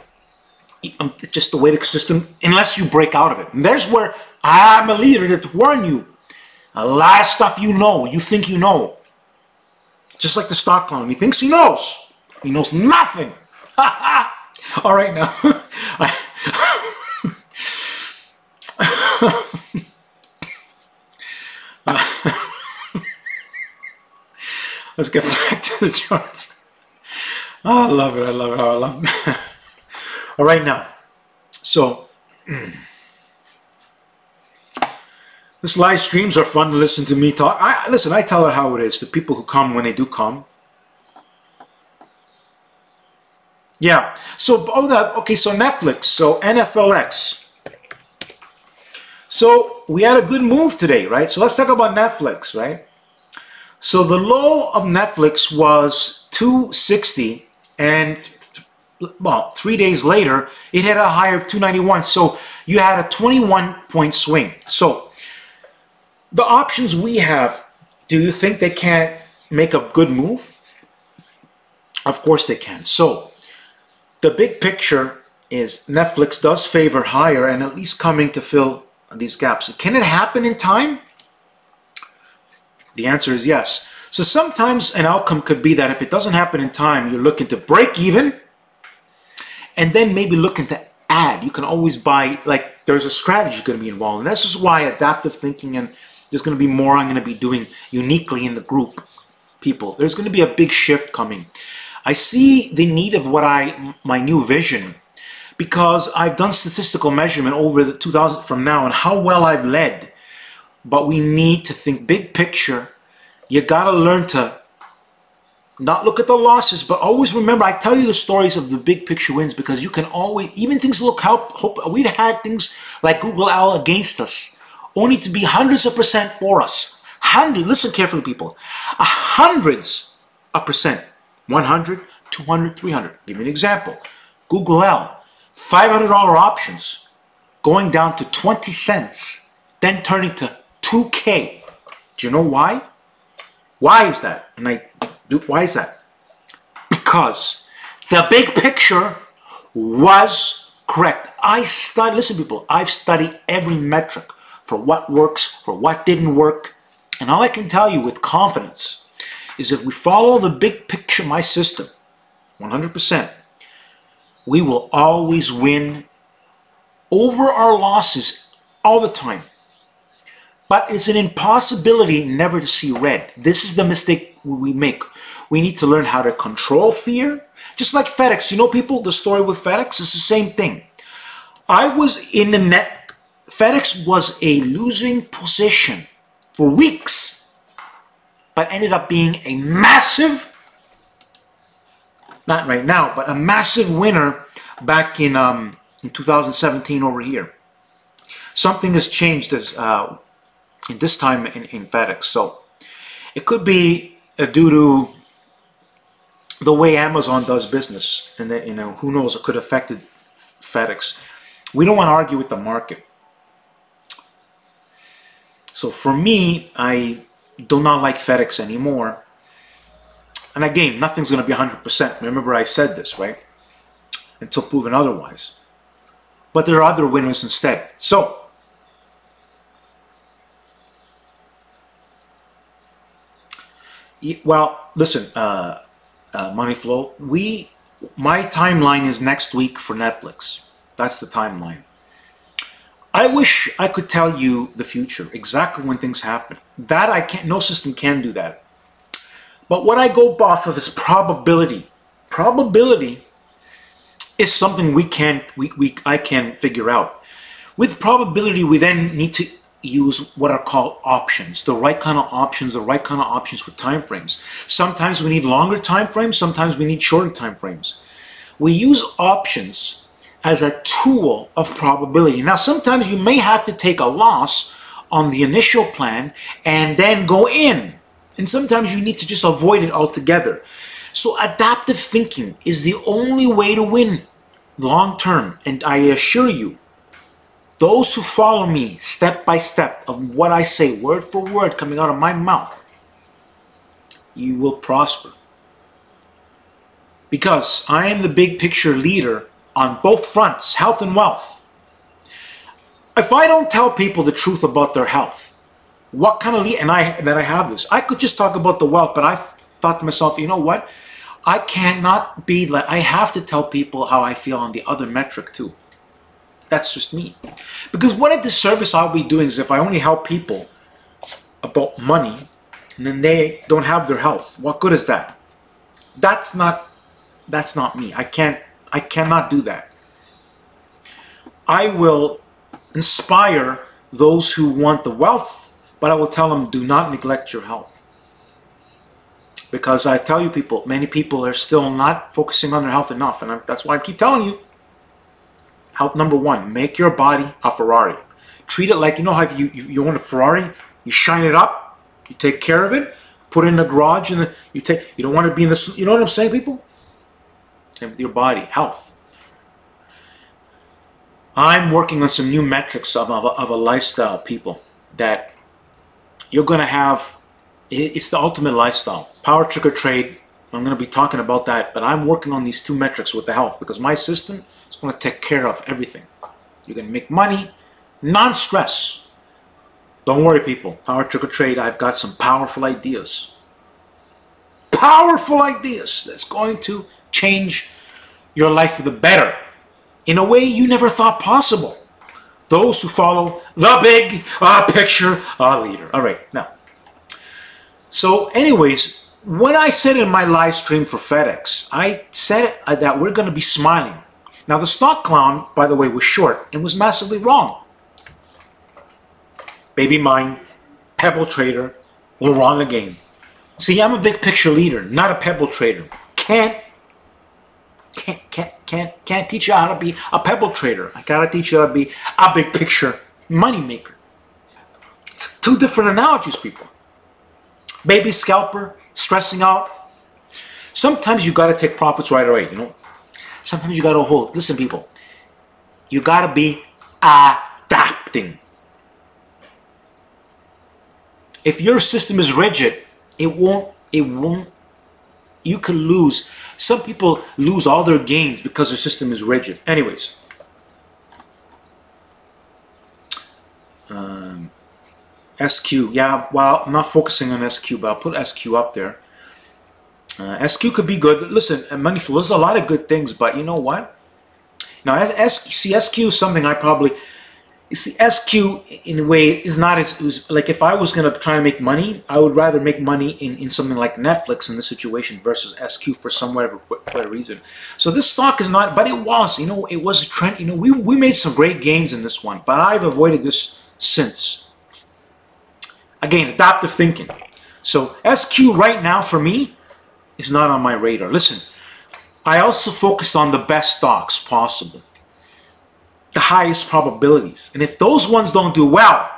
It's just the way the system, unless you break out of it. And there's where I'm a leader to warn you. A lot of stuff you know, you think you know. Just like the stock clown, he thinks he knows. He knows nothing. All right, now. Let's get back to the charts. Oh, I love it. I love it. Oh, I love it. All right, now. So, this live streams are fun to listen to me talk. Listen, I tell her how it is to people who come when they do come. Yeah. So, okay, so Netflix. So, NFLX. So, we had a good move today, right? So, let's talk about Netflix, right? So, the low of Netflix was 260, and, well, 3 days later, it had a high of 291. So, you had a 21-point swing. So, the options we have, do you think they can't make a good move? Of course they can. So, the big picture is Netflix does favor higher and at least coming to fill these gaps. Can it happen in time? The answer is yes. So sometimes an outcome could be that if it doesn't happen in time, you're looking to break even and then maybe looking to add. You can always buy, like there's a strategy going to be involved. And this is why adaptive thinking, and there's going to be more I'm going to be doing uniquely in the group, people. There's going to be a big shift coming. I see the need of my new vision, because I've done statistical measurement over the 2000 from now and how well I've led. But we need to think big picture. You got to learn to not look at the losses, but always remember, I tell you the stories of the big picture wins, because you can always, even things look we've had things like Google L against us, only to be hundreds of percent for us. Listen carefully, people. Hundreds of percent. 100, 200, 300. Give me an example. Google L, $500 options going down to 20 cents, then turning to 2K. Do you know why? Why is that? Why is that? Because the big picture was correct. Listen, people, I've studied every metric for what works, for what didn't work. And all I can tell you with confidence is if we follow the big picture, my system, 100%, we will always win over our losses all the time. But it's an impossibility never to see red. This is the mistake we make. We need to learn how to control fear. Just like FedEx. You know, people, the story with FedEx is the same thing. I was in the net. FedEx was a losing position for weeks, but ended up being a massive, not right now, but a massive winner back in 2017 over here. Something has changed as in this time in FedEx. So it could be due to the way Amazon does business, and that, you know, who knows, it could have affected FedEx. We don't want to argue with the market. So for me, I do not like FedEx anymore. And again, nothing's going to be 100%. Remember I said this, right? Until proven otherwise. But there are other winners instead. So, well, listen, Money Flow, my timeline is next week for Netflix. That's the timeline. I wish I could tell you the future, exactly when things happen. That I can't, no system can do that. But what I go off of is probability. Probability is something I can figure out. With probability, we then need to use what are called options, the right kind of options, with time frames. Sometimes we need longer time frames, sometimes we need shorter time frames. We use options as a tool of probability. Now, sometimes you may have to take a loss on the initial plan and then go in And sometimes you need to just avoid it altogether. So adaptive thinking is the only way to win long term. And I assure you, those who follow me step by step of what I say, word for word, coming out of my mouth, you will prosper. Because I am the big picture leader on both fronts, health and wealth. If I don't tell people the truth about their health, what kind of lead, and I have this, I could just talk about the wealth, but I thought to myself, you know what? I cannot be like, I have to tell people how I feel on the other metric too. That's just me. Because what a disservice I'll be doing is if I only help people about money and then they don't have their health. What good is that? That's not me. I cannot do that. I will inspire those who want the wealth, but I will tell them, do not neglect your health. Because I tell you people, many people are still not focusing on their health enough. And that's why I keep telling you, health number one, make your body a Ferrari. Treat it like, you know how if you want a Ferrari, you shine it up, you take care of it, put it in the garage, and you don't want to be in the, you know what I'm saying, people? Same with your body, health. I'm working on some new metrics of a lifestyle, people, that you're going to have. It's the ultimate lifestyle. PowerTarget Trade, I'm going to be talking about that, but I'm working on these two metrics with the health because my system is going to take care of everything. You're going to make money, non-stress. Don't worry, people. PowerTarget Trade, I've got some powerful ideas. Powerful ideas that's going to change your life for the better in a way you never thought possible. Those who follow the big picture leader. All right, now. So anyways, when I said in my live stream for FedEx, I said that we're going to be smiling. Now the stock clown, by the way, was short and was massively wrong. Baby mine, pebble trader, we're wrong again. See, I'm a big picture leader, not a pebble trader. Can't teach you how to be a pebble trader. I gotta teach you how to be a big picture money maker. It's two different analogies, people. Baby scalper, stressing out. Sometimes you gotta take profits right away, you know. Sometimes you gotta hold. Listen, people, you gotta be adapting. If your system is rigid, it won't, you could lose. Some people lose all their gains because their system is rigid. Anyways. SQ, yeah, well, I'm not focusing on SQ, but I'll put SQ up there. SQ could be good. Listen, money flow, there's a lot of good things, but you know what? Now, SQ is something I probably, you see, SQ in a way is not as, like if I was going to try to make money, I would rather make money in something like Netflix in this situation versus SQ for some whatever reason. So this stock is not, but it was, you know, it was a trend. You know, we made some great gains in this one, but I've avoided this since. Again, adaptive thinking. So SQ right now for me is not on my radar. Listen, I also focused on the best stocks possible. The highest probabilities. And if those ones don't do well,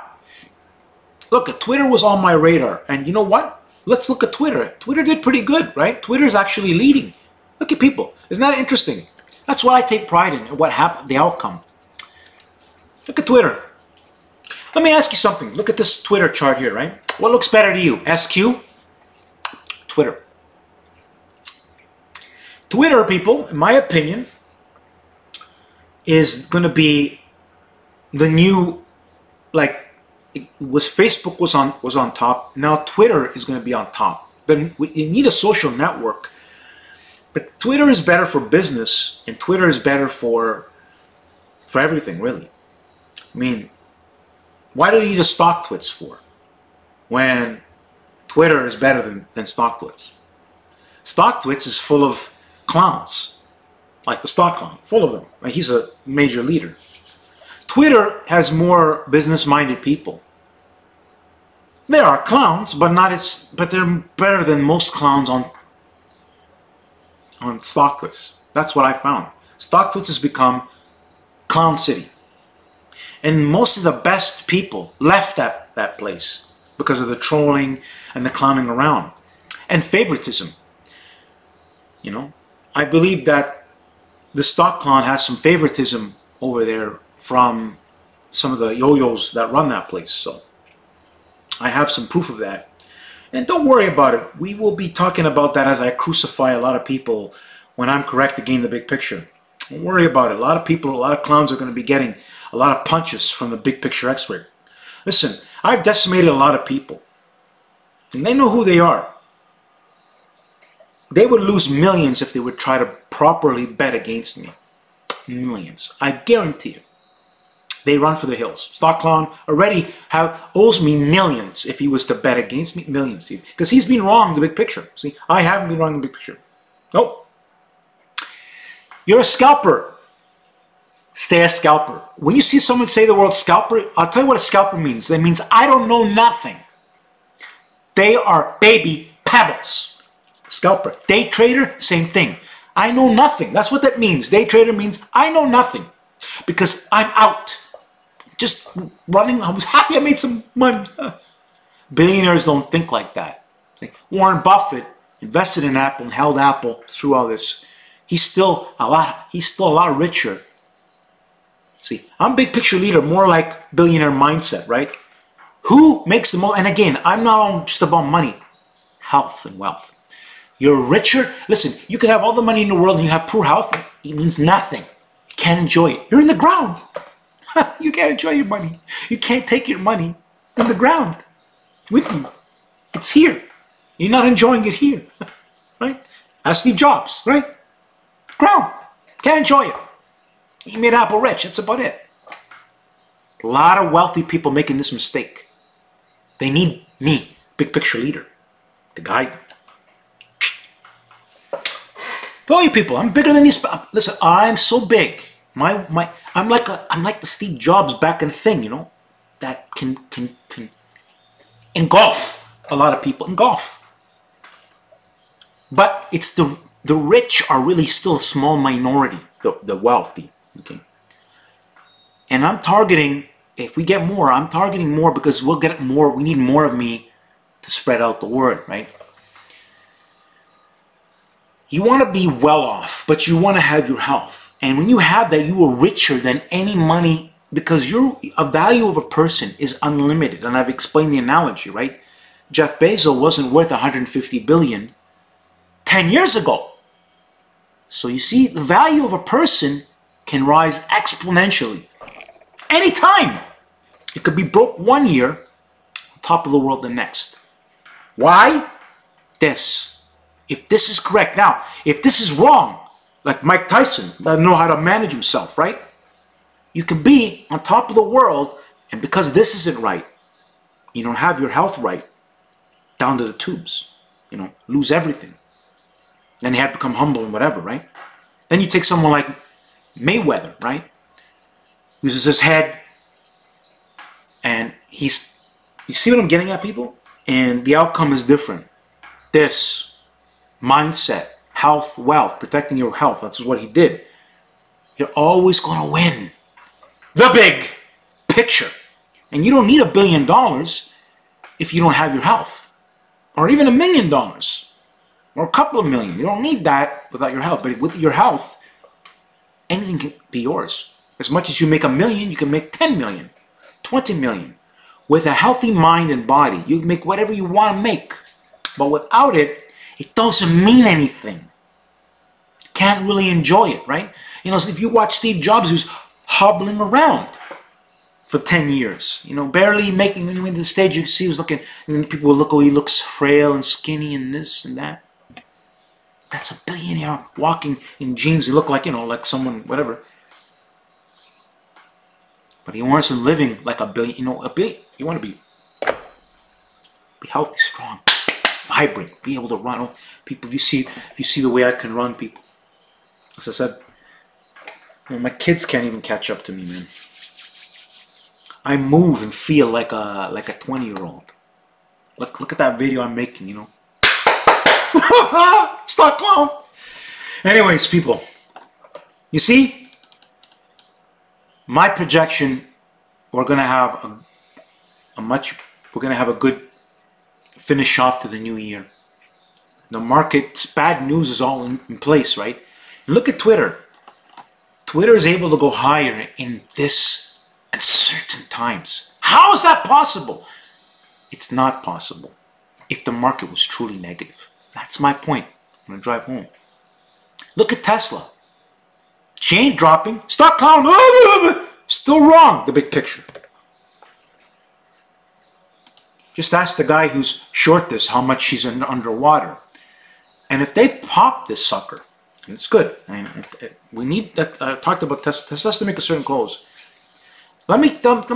look, Twitter was on my radar. And you know what? Let's look at Twitter. Twitter did pretty good, right? Twitter is actually leading. Look at people. Isn't that interesting? That's what I take pride in, what happened, the outcome. Look at Twitter. Let me ask you something. Look at this Twitter chart here, right? What looks better to you? SQ? Twitter. Twitter, people, in my opinion, is going to be the new, like, Facebook was on top. Now Twitter is going to be on top. But you need a social network. But Twitter is better for business, and Twitter is better for everything, really. I mean, why do you need a StockTwits for when Twitter is better than StockTwits? StockTwits is full of clowns, like the stock clown, full of them. Like he's a major leader. Twitter has more business-minded people. There are clowns, but they're better than most clowns on StockTwits. That's what I found. StockTwits has become Clown City. And most of the best people left that place. because of the trolling and the clowning around and favoritism. You know, I believe that the stock clown has some favoritism over there from some of the yo-yos that run that place. So I have some proof of that. And don't worry about it. We will be talking about that as I crucify a lot of people when I'm correct to gain the big picture. Don't worry about it. A lot of people, a lot of clowns are going to be getting a lot of punches from the big picture expert. Listen, I've decimated a lot of people. And they know who they are. They would lose millions if they would try to properly bet against me. Millions. I guarantee you. They run for the hills. Stock clown already owes me millions if he was to bet against me. Millions. Because he's been wrong in the big picture. See, I haven't been wrong in the big picture. Nope. You're a scalper. Stay a scalper. When you see someone say the word scalper, I'll tell you what a scalper means. That means I don't know nothing. They are baby pebbles. Scalper. Day trader, same thing. I know nothing. That's what that means. Day trader means I know nothing. Because I'm out. Just running. I was happy I made some money. Billionaires don't think like that. Warren Buffett invested in Apple and held Apple through all this. He's still a lot richer. See, I'm big picture leader, more like billionaire mindset, right? Who makes the most? And again, I'm not just about money, health and wealth. You're richer. Listen, you can have all the money in the world and you have poor health. It means nothing. You can't enjoy it. You're in the ground. You can't enjoy your money. You can't take your money in the ground with you. It's here. You're not enjoying it here, right? As Steve Jobs, right? Ground. Can't enjoy it. He made Apple rich. That's about it. A lot of wealthy people making this mistake. They need me, big picture leader, to guide them. To all you people, I'm bigger than these. Listen, I'm so big. I'm like the Steve Jobs back in the thing, you know, that can engulf a lot of people. Engulf. But it's the rich are really still a small minority, the wealthy. Okay. And I'm targeting, if we get more, I'm targeting more because we'll get more. We need more of me to spread out the word, right? You want to be well off, but you want to have your health. And when you have that, you are richer than any money because a value of a person is unlimited. And I've explained the analogy, right? Jeff Bezos wasn't worth 150 billion 10 years ago. So you see, the value of a person can rise exponentially. Anytime. It could be broke 1 year, top of the world the next. Why? This. If this is correct. Now, if this is wrong, like Mike Tyson doesn't know how to manage himself, right? You can be on top of the world, and because this isn't right, you don't have your health right, down to the tubes, you know, lose everything. Then you have to become humble and whatever, right? Then you take someone like Mayweather, right? Uses his head, and you see what I'm getting at, people? And the outcome is different. This mindset, health, wealth, protecting your health, that's what he did. You're always going to win the big picture. And you don't need $1 billion if you don't have your health. Or even $1 million. Or a couple of million. You don't need that without your health. But with your health, anything can be yours. As much as you make $1 million, you can make 10 million, 20 million. With a healthy mind and body, you can make whatever you want to make. But without it, it doesn't mean anything. Can't really enjoy it, right? You know, so if you watch Steve Jobs, who's hobbling around for 10 years, you know, barely making, when he went to the stage, you can see he was looking, and then people will look, oh, he looks frail and skinny and this and that. That's a billionaire walking in jeans. He look like, you know, like someone, whatever. But he wants to living like a billion, you know, you want to be healthy, strong, vibrant, be able to run. Oh, people, if you see the way I can run, people. As I said, well, my kids can't even catch up to me, man. I move and feel like a 20-year-old. Look at that video I'm making, you know. Stock clown. Anyways, people, you see, my projection, we're gonna have a much we're going to have a good finish off to the new year. The market's bad news is all in place, right? And look at Twitter. Twitter is able to go higher in this uncertain times. How is that possible? It's not possible if the market was truly negative. That's my point. I'm going to drive home. Look at Tesla. She ain't dropping. Stock clown. Still wrong, the big picture. Just ask the guy who's short this how much she's underwater. And if they pop this sucker, and it's good. I mean, we need that. I talked about Tesla. Tesla has to make a certain close. Let me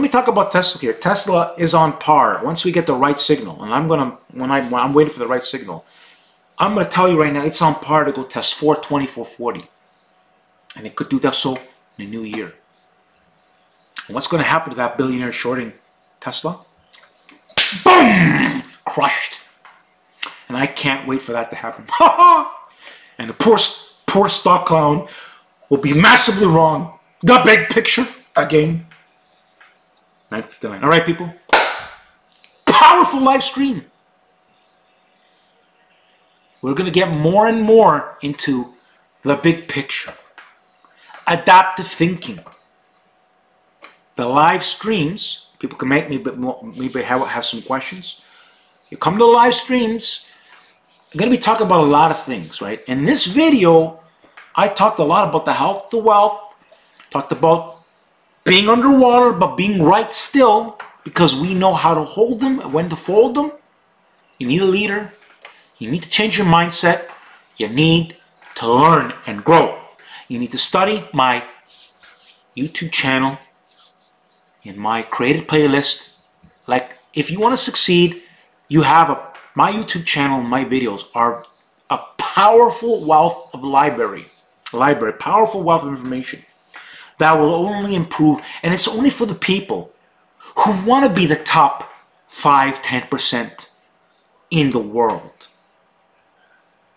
talk about Tesla here. Tesla is on par once we get the right signal, and when I'm waiting for the right signal, I'm gonna tell you right now, it's on par to go test 420, 440, and it could do that so in the new year. And what's going to happen to that billionaire shorting Tesla? Boom! Crushed. And I can't wait for that to happen. And the poor stock clown will be massively wrong. The big picture again. 9:59. All right, people. Powerful live stream. We're going to get more and more into the big picture. Adaptive thinking. The live streams, people can make me, maybe have some questions. You come to the live streams, I'm going to be talking about a lot of things, right? In this video, I talked a lot about the health to wealth, talked about being underwater, but being right still, because we know how to hold them and when to fold them. You need a leader. You need to change your mindset. You need to learn and grow. You need to study my YouTube channel in my created playlist. Like, if you want to succeed, you have my YouTube channel and my videos are a powerful wealth of library, powerful wealth of information that will only improve, and it's only for the people who want to be the top 5–10% in the world.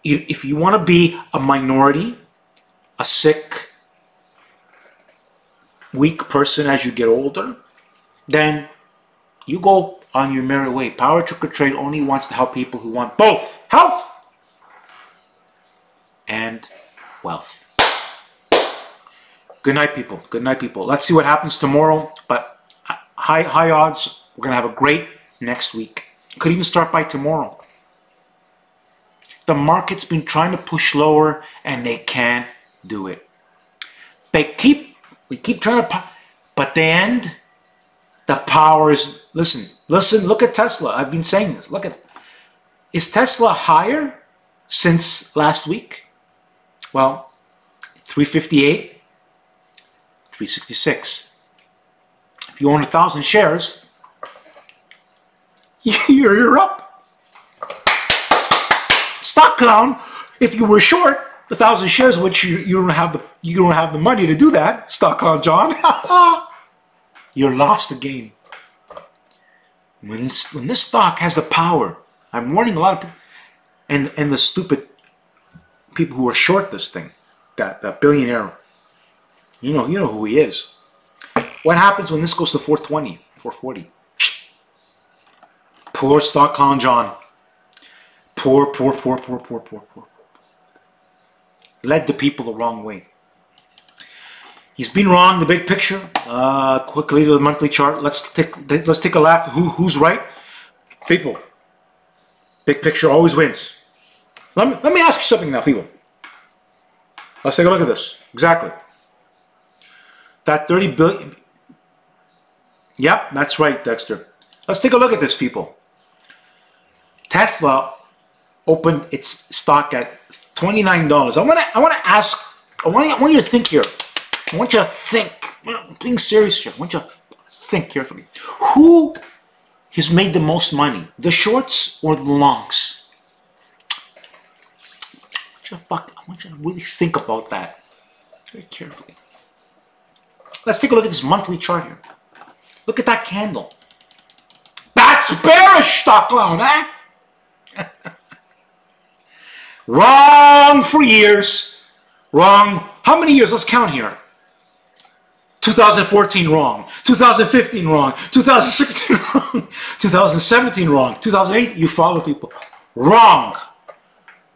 If you want to be a minority, a sick, weak person as you get older, then you go on your merry way. PowerTarget Trade only wants to help people who want both health and wealth. Good night, people. Good night, people. Let's see what happens tomorrow, but high odds we're going to have a great next week. Could even start by tomorrow. The market's been trying to push lower and they can't do it. We keep trying to, but the end, the power is, listen, look at Tesla. I've been saying this. Look at, is Tesla higher since last week? Well, 358, 366. If you own 1,000 shares, you're up. Stock clown, if you were short 1,000 shares, which you don't have the money to do that, stock clown John, you're lost again. When this stock has the power, I'm warning a lot of people, and the stupid people who are short this thing, that billionaire, you know who he is. What happens when this goes to 420, 440? Poor stock clown John. Poor. Led the people the wrong way. He's been wrong, the big picture. Quickly to the monthly chart. Let's take a laugh. Who's right? People. Big picture always wins. Let me ask you something now, people. Let's take a look at this. Exactly. That 30 billion. Yep, that's right, Dexter. Let's take a look at this, people. Tesla opened its stock at $29. I want to ask. I want you to think here. I want you to think. Being serious here. I want you to think carefully. Who has made the most money? The shorts or the longs? I want you to really think about that very carefully. Let's take a look at this monthly chart here. Look at that candle. That's bearish, stock clown, eh? Wrong for years. Wrong. How many years? Let's count here. 2014 wrong, 2015 wrong, 2016 wrong, 2017 wrong, 2008 you follow people. Wrong.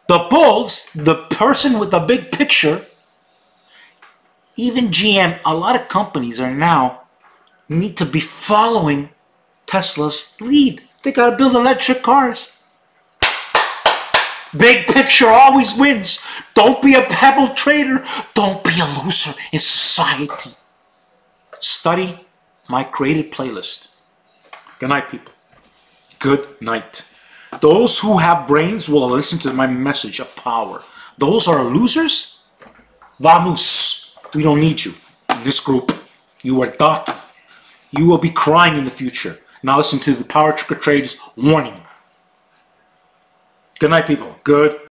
The bulls, the person with the big picture, even GM, a lot of companies are now need to be following Tesla's lead. They got to build electric cars. Big picture always wins. Don't be a pebble trader. Don't be a loser in society. Study my created playlist. Good night, people. Good night. Those who have brains will listen to my message of power. Those are losers. Vamos. We don't need you in this group. You are docky. You will be crying in the future. Now listen to the PowerTarget Trades warning. Good night, people. Good